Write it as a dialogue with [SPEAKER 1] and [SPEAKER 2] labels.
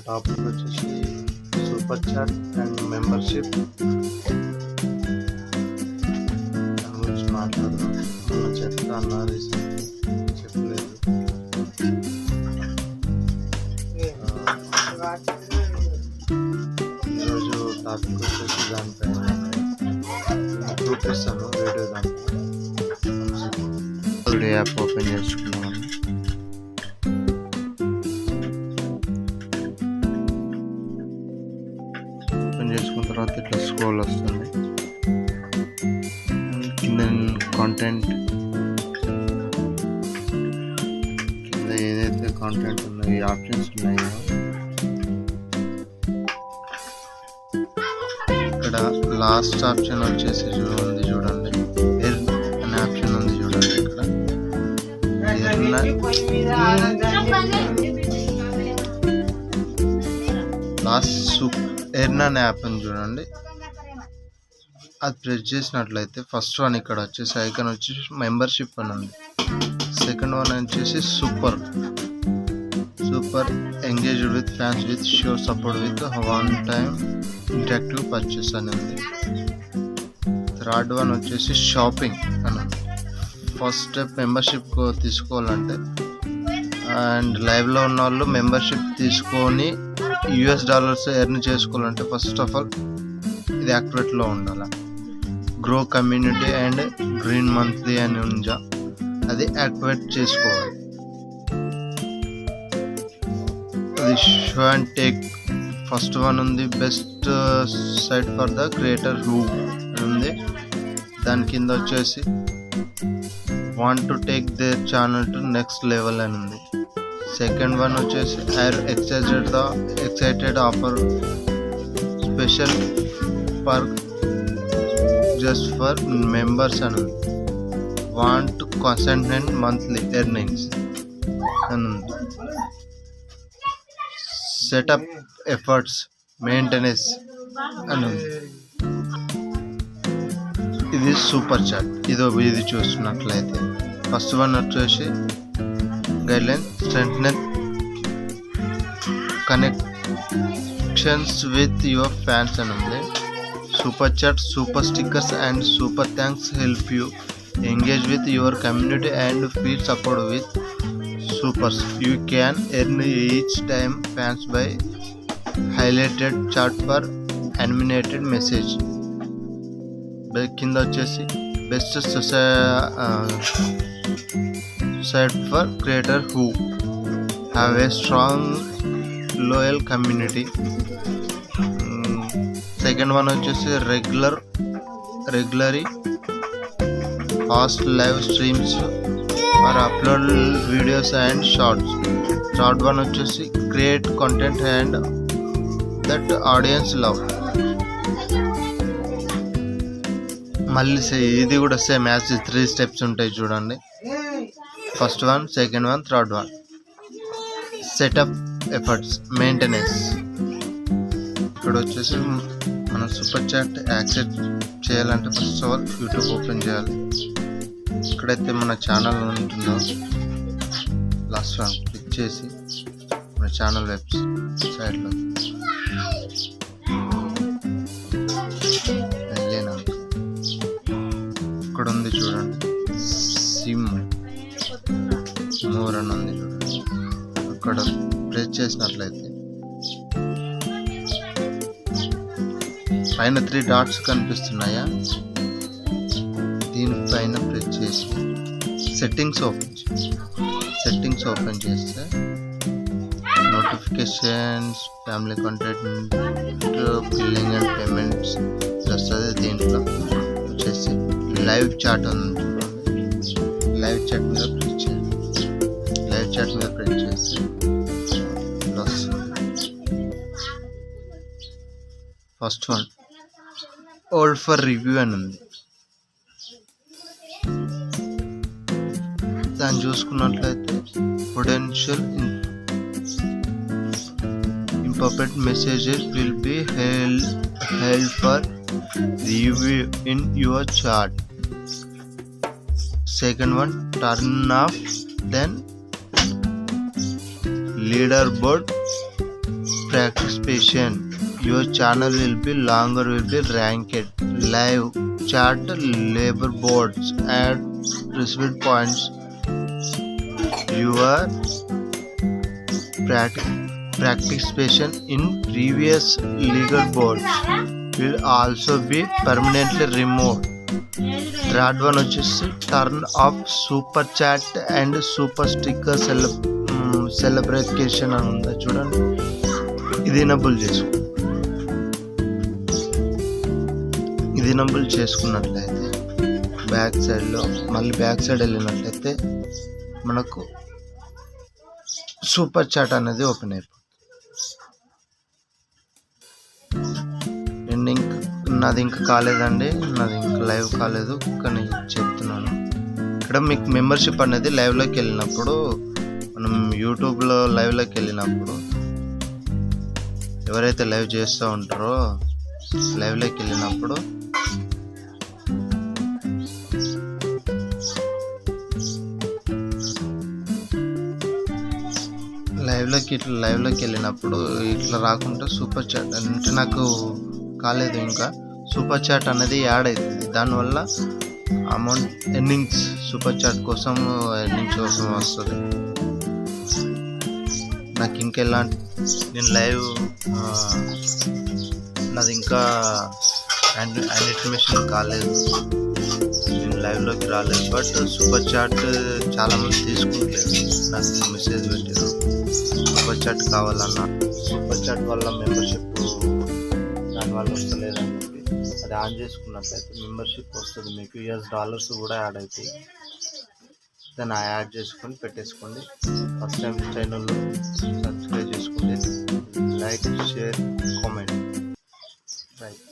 [SPEAKER 1] Topic వచ్చేసి super chat and membership దాని గురించి మాట్లాడదాం. మన చెప్తా అన్న రీసెంట్లీ చెప్పలేదు. ఈరోజు టాపిక్ వచ్చేసి దానిపైన చూపిస్తాను వీడియో. దాంట్లో యాప్ ఓపెన్ చేసుకున్నాను. ఓపెన్ చేసుకున్న తర్వాత ఇట్లా స్క్రోల్ వస్తుంది. కింద కాంటెంట్ కింద ఏదైతే కాంటెంట్ ఉన్నాయో ఆప్షన్స్ ఉన్నాయో ఇక్కడ లాస్ట్ ఆప్షన్ వచ్చేసి ఉంది చూడండి, ఎర్న్ అనే ఆప్షన్ ఉంది చూడండి. ఇక్కడ లాస్ట్ ఎర్న్ అనే యాప్ ఉంది చూడండి. అది ప్రెస్ చేసినట్లయితే ఫస్ట్ వన్ ఇక్కడ వచ్చేసి ఐకాన్ వచ్చేసి మెంబర్షిప్ అని ఉంది. సెకండ్ వన్ వచ్చేసి super engaged with fans with show support with one time interactive purchase అని ఉంది. థర్డ్ వన్ వచ్చేసి షాపింగ్ అని ఉంది. ఫస్ట్ స్టెప్ మెంబర్షిప్ తీసుకోవాలంటే అండ్ లైవ్లో ఉన్న వాళ్ళు మెంబర్షిప్ తీసుకొని $US ఎర్న్ చేసుకోవాలంటే ఫస్ట్ ఆఫ్ ఆల్ ఇది యాక్టివేట్లో ఉండాలి. Grow community and green monthly అని ఉందా, అది యాక్టివేట్ చేసుకోవాలి. అది show and take first one ఉంది. Best site for the creator who ఉంది. దాని కింద వచ్చేసి want to take their channel to next level అని ఉంది. సెకండ్ వన్ వచ్చేసి IR excited offer special for just for members అని ఉంది. Want to concentrate monthly earnings అని ఉంది. సెటప్ ఎఫర్ట్స్ మెయింటెనెన్స్ అని ఉంది. ఇది సూపర్ చాట్. ఇది చూస్తున్నట్లయితే ఫస్ట్ వన్ వచ్చేసి guideline strengthen connections with your fans అని ఉంది. Super chat super stickers and super thanks help you engage with your community and feel support with supers. You can earn each time fans by highlighted chat for animated message. కింద వచ్చేసి best site for creator who have a strong loyal community. Second one వచ్చేసి regularly fast live streams or upload videos and shorts. Third one వచ్చేసి create content and that audience love. మళ్ళీ ఇది కూడా same as 3 steps ఉంటాయి చూడండి. First one, second one, third one. Setup efforts maintenance. ఇక్కడ వచ్చేసి మనం సూపర్ చాట్ యాక్సెప్ట్ చేయాలంటే first of all YouTube open చేయాలి. ఎక్కడైతే మన ఛానల్ ఉంటుందో లాస్ట్ వన్ క్లిక్ చేసి మన ఛానల్ వెబ్సైట్లో వెళ్ళినాక ఇక్కడ ఉంది చూడండి, సిమ్ మోర్ అని ఉంది చూడండి. అక్కడ ప్రెస్ చేసినట్లయితే పైన 3 డాట్స్ కనిపిస్తున్నాయా, దీనిపైన ప్రెస్ చేసి సెట్టింగ్స్ ఓపెన్ చేస్తే notifications, family content, billing and payments వస్తుంది. దీంట్లో వచ్చేసి లైవ్ చాట్ ఉంది. లైవ్ చాట్ మీద ప్రెస్ చేయండి. లైవ్ చాట్ మీద ప్రెస్ చేసి first one hold for review అని ఉంది. దాన్ని చూసుకున్నట్లయితే potential imperfect messages will be held for review in your chat. Second one turn off then leaderboard participation. Your channel will be longer, will be ranked. Live chat, labor boards, add received points. Your participation in previous leaderboards will also be permanently removed. Third one వచ్చేసి turn off super chat and super sticker celebration అని ఉంది చూడండి, ఇది enable చేసుకున్నట్లయితే back సైడ్లో మళ్ళీ back side వెళ్ళినట్లయితే మనకు సూపర్ చాట్ అనేది ఓపెన్ అయిపోతుంది. నాది ఇంకా కాలేదండి, నాది ఇంకా లైవ్ కాలేదు, కానీ చెప్తున్నాను. ఇక్కడ మీకు మెంబర్షిప్ అనేది లైవ్లోకి వెళ్ళినప్పుడు, మనం యూట్యూబ్లో లైవ్లోకి వెళ్ళినప్పుడు ఎవరైతే లైవ్ చేస్తూ ఉంటారో లైవ్లోకి వెళ్ళినప్పుడు లైవ్లోకి వెళ్ళినప్పుడు ఇట్లా రాకుండా సూపర్ చాట్ అంటే నాకు కాలేదు, ఇంకా సూపర్ చాట్ అనేది యాడ్ అవుతుంది. దానివల్ల అమౌంట్ ఎర్నింగ్స్ సూపర్ చాట్ కోసం వస్తుంది. నాకు ఇంకా ఎలాంటి నేను లైవ్ నాది ఇంకా ఇన్ఫర్మేషన్ కాలేదు, నేను లైవ్లోకి రాలేదు. బట్ సూపర్ చాట్ చాలామంది తీసుకుంటలేదు, నాకు మెసేజ్ పెట్టారు సూపర్ చాట్ కావాలన్నా. సూపర్ చాట్ వల్ల మెంబర్షిప్ దానివల్ల వస్తలేదని చెప్పి అది ఆన్ చేసుకున్నట్లయితే మెంబర్షిప్ వస్తుంది మీకు. $US కూడా యాడ్ అవుతాయి. దాన్ని యాడ్ చేసుకొని పెట్టేసుకోండి. ఫస్ట్ టైం ఛానల్లో సబ్స్క్రైబ్ చేసుకోండి, లైక్, షేర్, కామెంట్. రైట్.